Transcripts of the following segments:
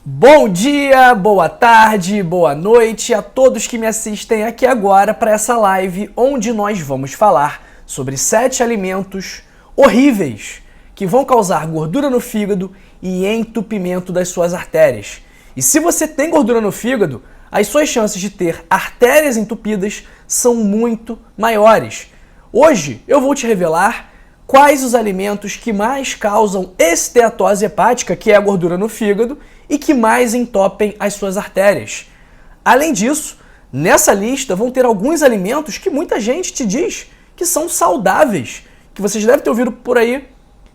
Bom dia, boa tarde, boa noite a todos que me assistem aqui agora para essa live onde nós vamos falar sobre 7 alimentos horríveis que vão causar gordura no fígado e entupimento das suas artérias. E se você tem gordura no fígado, as suas chances de ter artérias entupidas são muito maiores. Hoje eu vou te revelar quais os alimentos que mais causam esteatose hepática, que é a gordura no fígado, e que mais entopem as suas artérias. Além disso, nessa lista vão ter alguns alimentos que muita gente te diz que são saudáveis, que vocês devem ter ouvido por aí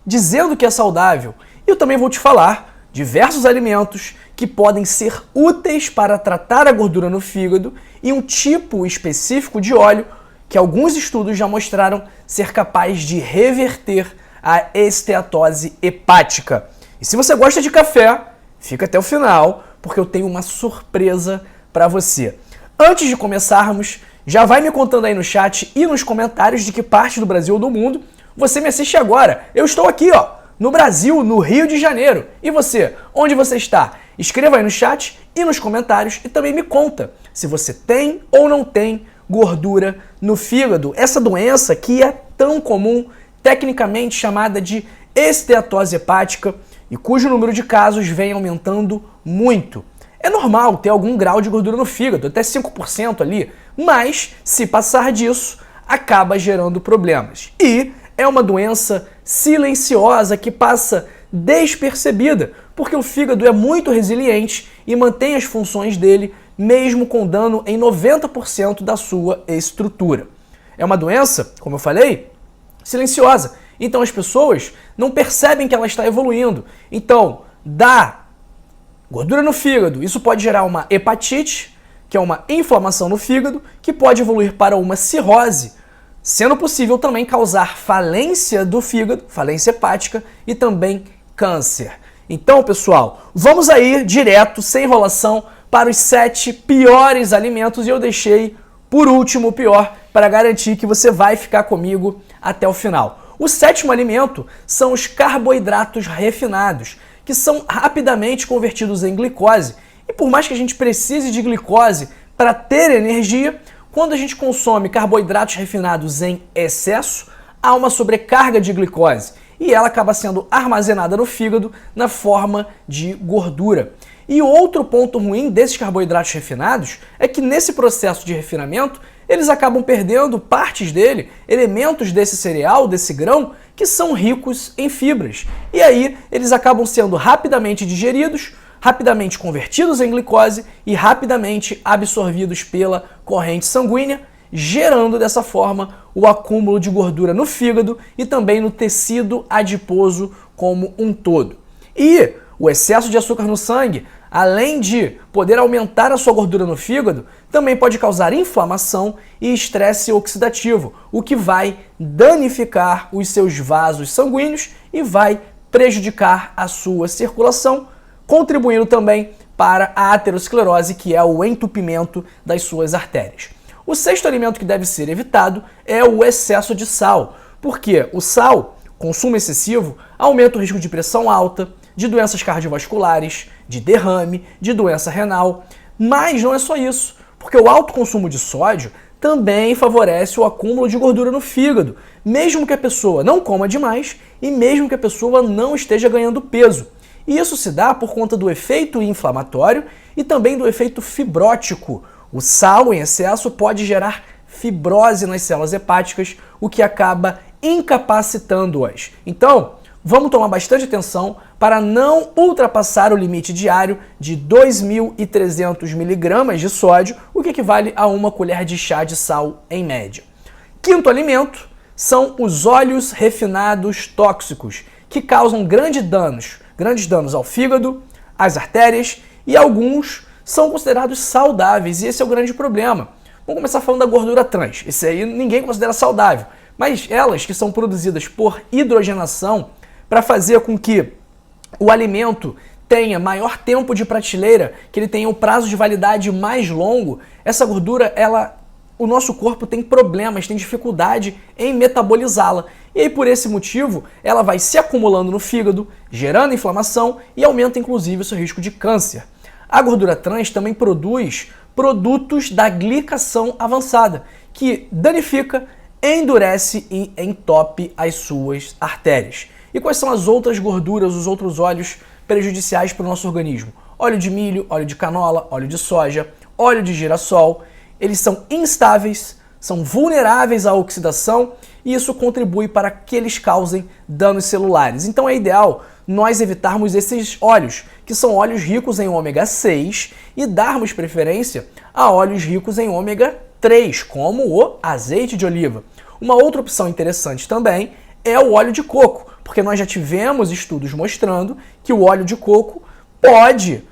dizendo que é saudável. E eu também vou te falar diversos alimentos que podem ser úteis para tratar a gordura no fígado e um tipo específico de óleo que alguns estudos já mostraram ser capaz de reverter a esteatose hepática. E se você gosta de café, fica até o final, porque eu tenho uma surpresa para você. Antes de começarmos, já vai me contando aí no chat e nos comentários de que parte do Brasil ou do mundo você me assiste agora. Eu estou aqui, no Brasil, no Rio de Janeiro. E você, onde você está? Escreva aí no chat e nos comentários e também me conta se você tem ou não tem gordura no fígado. Essa doença que é tão comum, tecnicamente chamada de esteatose hepática, e cujo número de casos vem aumentando muito. É normal ter algum grau de gordura no fígado, até 5% ali, mas se passar disso, acaba gerando problemas. E é uma doença silenciosa que passa despercebida, porque o fígado é muito resiliente e mantém as funções dele mesmo com dano em 90% da sua estrutura. É uma doença, como eu falei, silenciosa. Então as pessoas não percebem que ela está evoluindo. Então, dá gordura no fígado. Isso pode gerar uma hepatite, que é uma inflamação no fígado, que pode evoluir para uma cirrose, sendo possível também causar falência do fígado, falência hepática e também câncer. Então, pessoal, vamos aí direto, sem enrolação, para os 7 piores alimentos e eu deixei por último o pior para garantir que você vai ficar comigo até o final. O 7º alimento são os carboidratos refinados, que são rapidamente convertidos em glicose. E por mais que a gente precise de glicose para ter energia, quando a gente consome carboidratos refinados em excesso, há uma sobrecarga de glicose e ela acaba sendo armazenada no fígado na forma de gordura. E outro ponto ruim desses carboidratos refinados é que nesse processo de refinamento, eles acabam perdendo partes dele, elementos desse cereal, desse grão, que são ricos em fibras. E aí eles acabam sendo rapidamente digeridos, rapidamente convertidos em glicose e rapidamente absorvidos pela corrente sanguínea, gerando dessa forma o acúmulo de gordura no fígado e também no tecido adiposo como um todo. E o excesso de açúcar no sangue, além de poder aumentar a sua gordura no fígado, também pode causar inflamação e estresse oxidativo, o que vai danificar os seus vasos sanguíneos e vai prejudicar a sua circulação, contribuindo também para a aterosclerose, que é o entupimento das suas artérias. O 6º alimento que deve ser evitado é o excesso de sal, porque o sal, consumo excessivo, aumenta o risco de pressão alta, de doenças cardiovasculares, de derrame, de doença renal. Mas não é só isso, porque o alto consumo de sódio também favorece o acúmulo de gordura no fígado, mesmo que a pessoa não coma demais e mesmo que a pessoa não esteja ganhando peso. E isso se dá por conta do efeito inflamatório e também do efeito fibrótico. O sal em excesso pode gerar fibrose nas células hepáticas, o que acaba incapacitando-as. Então, vamos tomar bastante atenção para não ultrapassar o limite diário de 2.300 mg de sódio, o que equivale a uma colher de chá de sal em média. 5º alimento são os óleos refinados tóxicos, que causam grandes danos ao fígado, às artérias e alguns são considerados saudáveis e esse é o grande problema. Vamos começar falando da gordura trans. Esse aí ninguém considera saudável, mas elas que são produzidas por hidrogenação para fazer com que o alimento tenha maior tempo de prateleira, que ele tenha um prazo de validade mais longo, essa gordura ela o nosso corpo tem problemas, tem dificuldade em metabolizá-la. E aí, por esse motivo, ela vai se acumulando no fígado, gerando inflamação e aumenta inclusive o seu risco de câncer. A gordura trans também produz produtos da glicação avançada, que danifica, endurece e entope as suas artérias. E quais são as outras gorduras, os outros óleos prejudiciais para o nosso organismo? Óleo de milho, óleo de canola, óleo de soja, óleo de girassol. Eles são instáveis, são vulneráveis à oxidação e isso contribui para que eles causem danos celulares. Então é ideal nós evitarmos esses óleos, que são óleos ricos em ômega 6, e darmos preferência a óleos ricos em ômega 3, como o azeite de oliva. Uma outra opção interessante também é o óleo de coco, porque nós já tivemos estudos mostrando que o óleo de coco pode,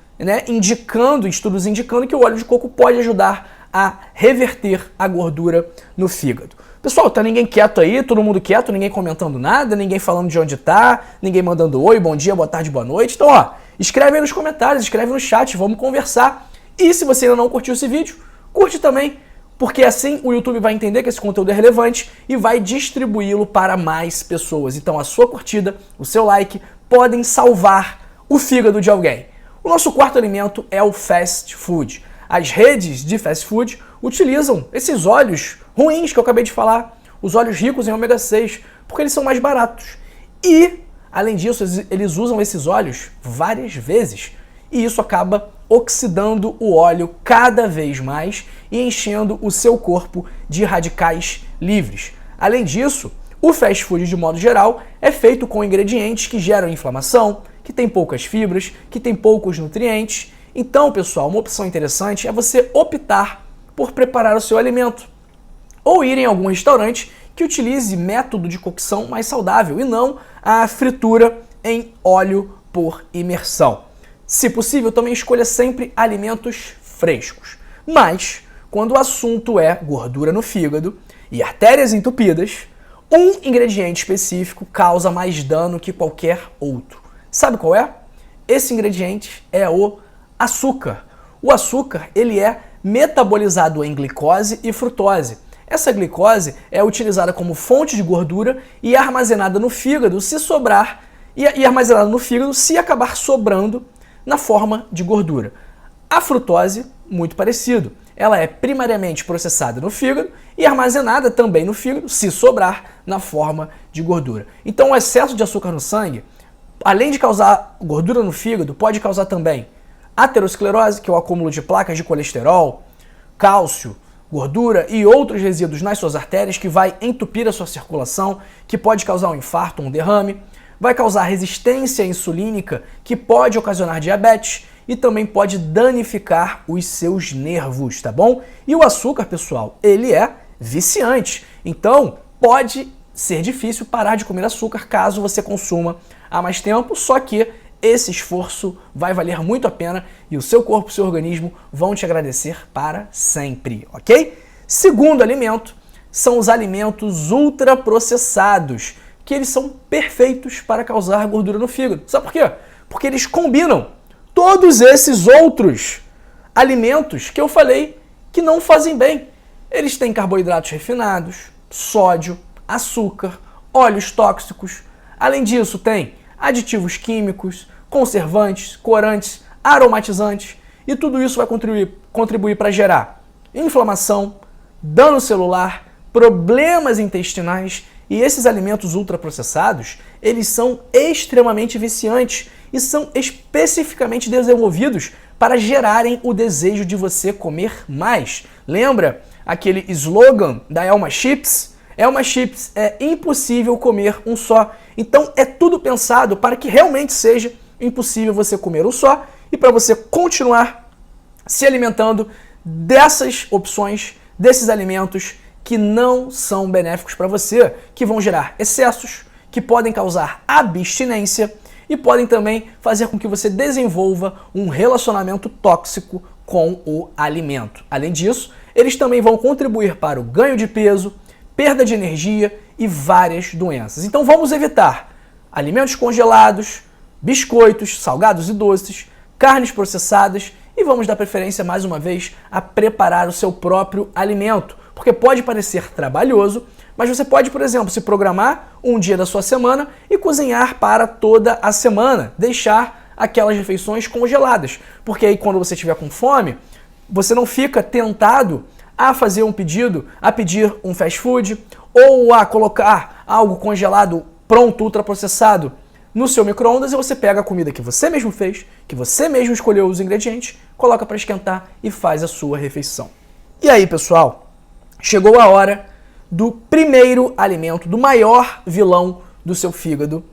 estudos indicando que o óleo de coco pode ajudar a reverter a gordura no fígado. Pessoal, tá ninguém quieto aí, todo mundo quieto, ninguém comentando nada, ninguém falando de onde tá, ninguém mandando oi, bom dia, boa tarde, boa noite. Então, escreve aí nos comentários, escreve no chat, vamos conversar. E se você ainda não curtiu esse vídeo, curte também, porque assim o YouTube vai entender que esse conteúdo é relevante e vai distribuí-lo para mais pessoas. Então a sua curtida, o seu like podem salvar o fígado de alguém. O nosso quarto alimento é o fast food. As redes de fast food utilizam esses óleos ruins que eu acabei de falar, os óleos ricos em ômega 6, porque eles são mais baratos. E, além disso, eles usam esses óleos várias vezes. E isso acaba oxidando o óleo cada vez mais e enchendo o seu corpo de radicais livres. Além disso, o fast food, de modo geral, é feito com ingredientes que geram inflamação, que tem poucas fibras, que tem poucos nutrientes. Então, pessoal, uma opção interessante é você optar por preparar o seu alimento ou ir em algum restaurante que utilize método de cocção mais saudável e não a fritura em óleo por imersão. Se possível, também escolha sempre alimentos frescos. Mas, quando o assunto é gordura no fígado e artérias entupidas, um ingrediente específico causa mais dano que qualquer outro. Sabe qual é? Esse ingrediente é o açúcar. O açúcar, ele é metabolizado em glicose e frutose. Essa glicose é utilizada como fonte de gordura e armazenada no fígado se sobrar, e armazenada no fígado se acabar sobrando na forma de gordura. A frutose, muito parecido. Ela é primariamente processada no fígado e armazenada também no fígado, se sobrar, na forma de gordura. Então o excesso de açúcar no sangue, além de causar gordura no fígado, pode causar também aterosclerose, que é o acúmulo de placas de colesterol, cálcio, gordura e outros resíduos nas suas artérias, que vai entupir a sua circulação, que pode causar um infarto, um derrame, vai causar resistência insulínica, que pode ocasionar diabetes e também pode danificar os seus nervos, tá bom? E o açúcar, pessoal, ele é viciante, então pode ser difícil parar de comer açúcar caso você consuma há mais tempo, só que esse esforço vai valer muito a pena e o seu corpo e o seu organismo vão te agradecer para sempre, ok? Segundo alimento são os alimentos ultraprocessados, que eles são perfeitos para causar gordura no fígado. Sabe por quê? Porque eles combinam todos esses outros alimentos que eu falei que não fazem bem. Eles têm carboidratos refinados, sódio, açúcar, óleos tóxicos. Além disso, tem aditivos químicos, conservantes, corantes, aromatizantes, e tudo isso vai contribuir para gerar inflamação, dano celular, problemas intestinais, e esses alimentos ultraprocessados, eles são extremamente viciantes e são especificamente desenvolvidos para gerarem o desejo de você comer mais. Lembra aquele slogan da Elma Chips? Elma Chips, é impossível comer um só. Então é tudo pensado para que realmente seja impossível você comer um só e para você continuar se alimentando dessas opções, desses alimentos que não são benéficos para você, que vão gerar excessos, que podem causar abstinência e podem também fazer com que você desenvolva um relacionamento tóxico com o alimento. Além disso, eles também vão contribuir para o ganho de peso, perda de energia e várias doenças. Então vamos evitar alimentos congelados, biscoitos, salgados e doces, carnes processadas e vamos dar preferência mais uma vez a preparar o seu próprio alimento, porque pode parecer trabalhoso, mas você pode, por exemplo, se programar um dia da sua semana e cozinhar para toda a semana, deixar aquelas refeições congeladas, porque aí quando você estiver com fome, você não fica tentado a fazer um pedido, a pedir um fast food ou a colocar algo congelado, pronto, ultraprocessado no seu micro-ondas, e você pega a comida que você mesmo fez, que você mesmo escolheu os ingredientes, coloca para esquentar e faz a sua refeição. E aí, pessoal, chegou a hora do primeiro alimento, do maior vilão do seu fígado,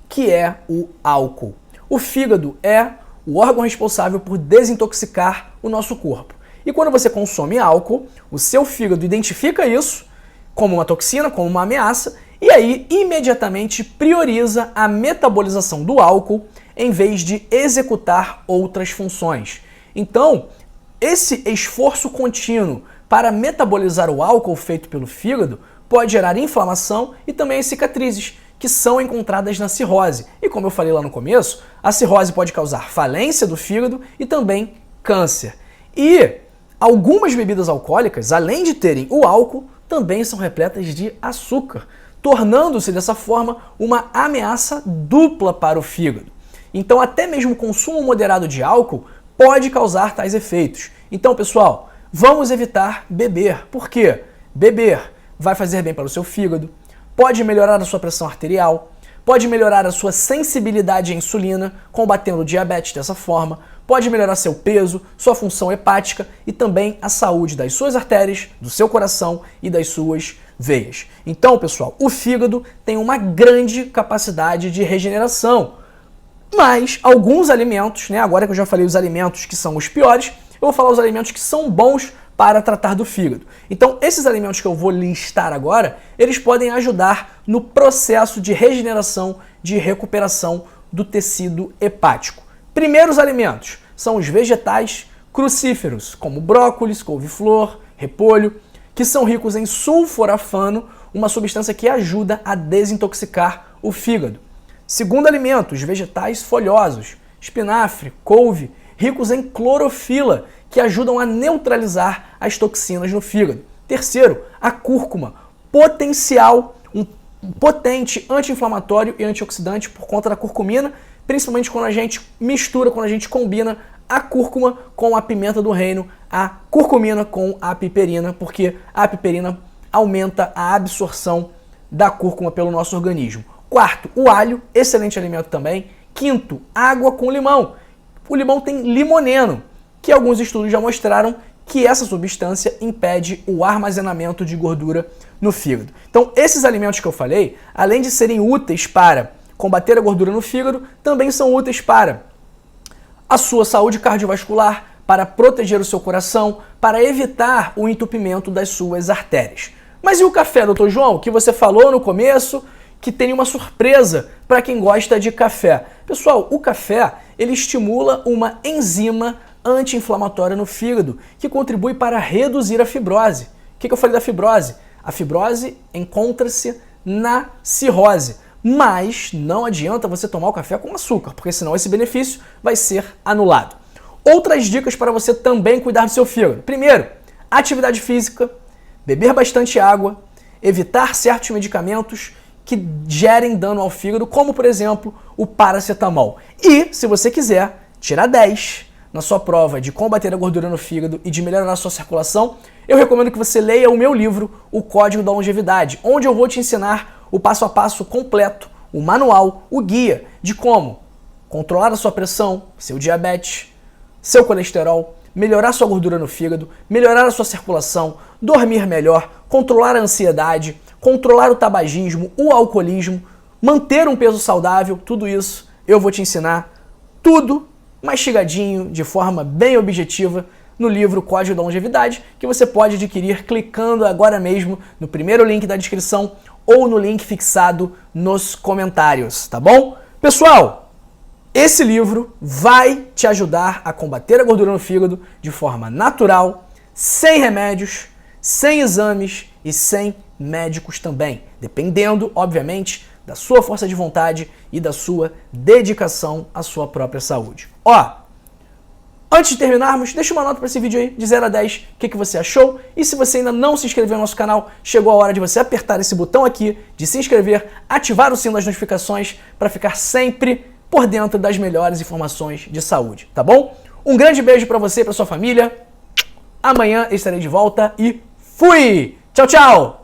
que é o álcool. O fígado é o órgão responsável por desintoxicar o nosso corpo. E quando você consome álcool, o seu fígado identifica isso como uma toxina, como uma ameaça, e aí imediatamente prioriza a metabolização do álcool em vez de executar outras funções. Então, esse esforço contínuo para metabolizar o álcool feito pelo fígado pode gerar inflamação e também as cicatrizes, que são encontradas na cirrose. E como eu falei lá no começo, a cirrose pode causar falência do fígado e também câncer. E algumas bebidas alcoólicas, além de terem o álcool, também são repletas de açúcar, tornando-se dessa forma uma ameaça dupla para o fígado. Então até mesmo o consumo moderado de álcool pode causar tais efeitos. Então, pessoal, vamos evitar beber. Por quê? Beber vai fazer bem para o seu fígado, pode melhorar a sua pressão arterial, pode melhorar a sua sensibilidade à insulina, combatendo o diabetes dessa forma, pode melhorar seu peso, sua função hepática e também a saúde das suas artérias, do seu coração e das suas veias. Então, pessoal, o fígado tem uma grande capacidade de regeneração, mas alguns alimentos, agora que eu já falei os alimentos que são os piores, eu vou falar os alimentos que são bons para tratar do fígado. Então, esses alimentos que eu vou listar agora, eles podem ajudar no processo de regeneração, de recuperação do tecido hepático. Primeiros alimentos são os vegetais crucíferos, como brócolis, couve-flor, repolho, que são ricos em sulforafano, uma substância que ajuda a desintoxicar o fígado. Segundo alimento, os vegetais folhosos, espinafre, couve, ricos em clorofila, que ajudam a neutralizar as toxinas no fígado. Terceiro, a cúrcuma, um potente anti-inflamatório e antioxidante por conta da curcumina, principalmente quando a gente mistura, quando a gente combina a cúrcuma com a pimenta do reino, a curcumina com a piperina, porque a piperina aumenta a absorção da cúrcuma pelo nosso organismo. Quarto, o alho, excelente alimento também. Quinto, água com limão. O limão tem limoneno, que alguns estudos já mostraram que essa substância impede o armazenamento de gordura no fígado. Então, esses alimentos que eu falei, além de serem úteis para combater a gordura no fígado, também são úteis para a sua saúde cardiovascular, para proteger o seu coração, para evitar o entupimento das suas artérias. Mas e o café, doutor João, que você falou no começo, que tem uma surpresa para quem gosta de café? Pessoal, o café, ele estimula uma enzima anti-inflamatória no fígado, que contribui para reduzir a fibrose. O que eu falei da fibrose? A fibrose encontra-se na cirrose, mas não adianta você tomar o café com açúcar, porque senão esse benefício vai ser anulado. Outras dicas para você também cuidar do seu fígado. Primeiro, atividade física, beber bastante água, evitar certos medicamentos que gerem dano ao fígado, como por exemplo o paracetamol. E, se você quiser tirar 10 na sua prova de combater a gordura no fígado e de melhorar a sua circulação, eu recomendo que você leia o meu livro, O Código da Longevidade, onde eu vou te ensinar o passo a passo completo, o manual, o guia de como controlar a sua pressão, seu diabetes, seu colesterol, melhorar sua gordura no fígado, melhorar a sua circulação, dormir melhor, controlar a ansiedade, controlar o tabagismo, o alcoolismo, manter um peso saudável, tudo isso eu vou te ensinar, tudo mastigadinho, de forma bem objetiva, no livro Código da Longevidade, que você pode adquirir clicando agora mesmo no primeiro link da descrição ou no link fixado nos comentários, tá bom? Pessoal, esse livro vai te ajudar a combater a gordura no fígado de forma natural, sem remédios, sem exames e sem médicos também, dependendo, obviamente, da sua força de vontade e da sua dedicação à sua própria saúde. Ó, Antes de terminarmos, deixa uma nota para esse vídeo aí, de 0 a 10, o que você achou. E se você ainda não se inscreveu no nosso canal, chegou a hora de você apertar esse botão aqui, de se inscrever, ativar o sino das notificações para ficar sempre por dentro das melhores informações de saúde, tá bom? Um grande beijo para você e para sua família. Amanhã estarei de volta e fui! Tchau, tchau!